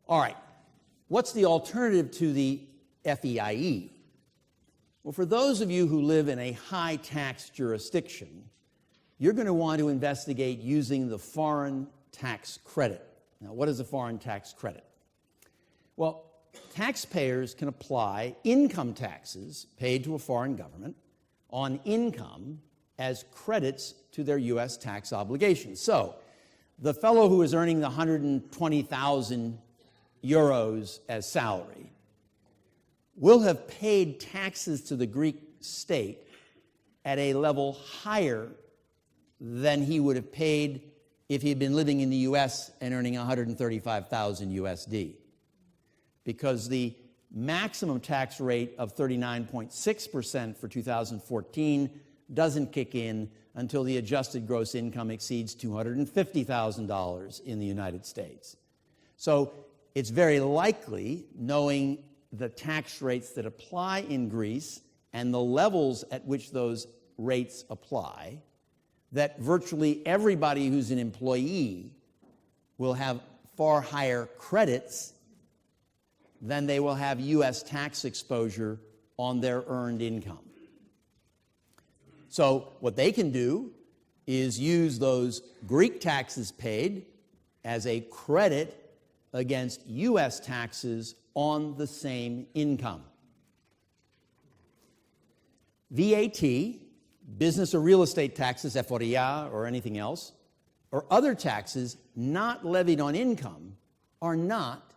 All right, what's the alternative to the FEIE? Well, for those of you who live in a high-tax jurisdiction, you're going to want to investigate using the foreign tax credit. Now, what is a foreign tax credit? Well, taxpayers can apply income taxes paid to a foreign government on income as credits to their U.S. tax obligations. So, the fellow who is earning the 120,000 euros as salary will have paid taxes to the Greek state at a level higher than he would have paid if he had been living in the U.S. and earning 135,000 USD. Because the maximum tax rate of 39.6% for 2014 doesn't kick in until the adjusted gross income exceeds $250,000 in the United States. So it's very likely, knowing the tax rates that apply in Greece and the levels at which those rates apply, that virtually everybody who's an employee will have far higher credits than they will have U.S. tax exposure on their earned income. So what they can do is use those Greek taxes paid as a credit against U.S. taxes on the same income. VAT, business or real estate taxes, FORIA or anything else, or other taxes not levied on income are not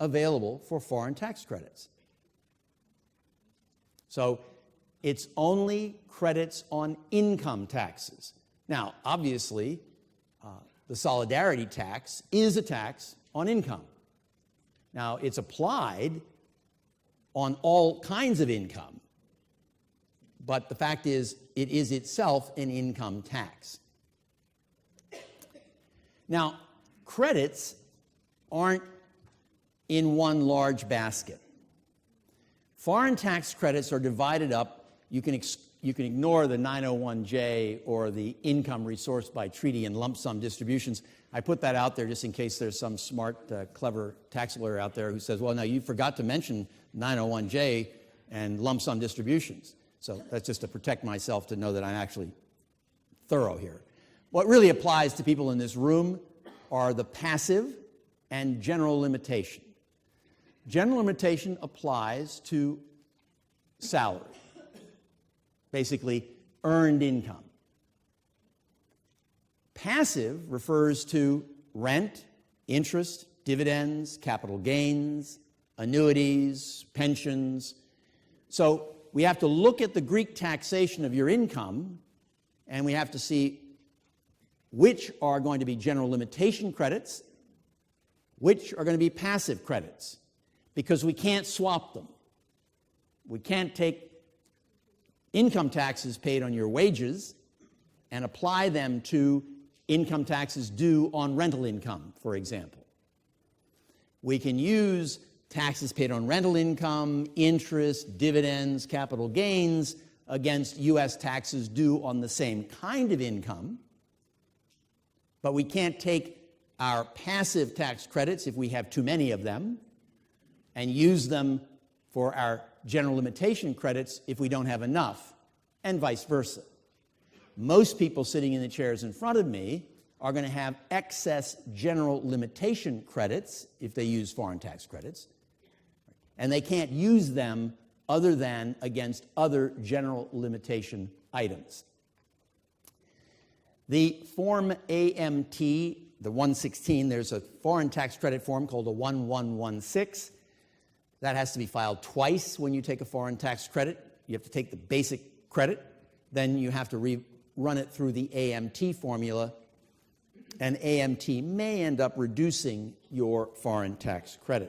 available for foreign tax credits. So it's only credits on income taxes. Now, obviously, the solidarity tax is a tax on income. Now, it's applied on all kinds of income, but the fact is, it is itself an income tax. Now, credits aren't in one large basket. Foreign tax credits are divided up. You can ignore the 901J or the income resourced by treaty and lump sum distributions. I put that out there just in case there's some smart, clever tax lawyer out there who says, well, no, you forgot to mention 901J and lump sum distributions. So that's just to protect myself, to know that I'm actually thorough here. What really applies to people in this room are the passive and general limitation. General limitation applies to salary, basically earned income. Passive refers to rent, interest, dividends, capital gains, annuities, pensions. So we have to look at the Greek taxation of your income, and we have to see which are going to be general limitation credits, which are going to be passive credits, because we can't swap them. We can't take income taxes paid on your wages and apply them to income taxes due on rental income, for example. We can use taxes paid on rental income, interest, dividends, capital gains against U.S. taxes due on the same kind of income, but we can't take our passive tax credits, if we have too many of them, and use them for our general limitation credits if we don't have enough, and vice versa. Most people sitting in the chairs in front of me are going to have excess general limitation credits if they use foreign tax credits, and they can't use them other than against other general limitation items. The Form AMT, the 116, there's a foreign tax credit form called a 1116. That has to be filed twice when you take a foreign tax credit. You have to take the basic credit, then you have to run it through the AMT formula, and AMT may end up reducing your foreign tax credits.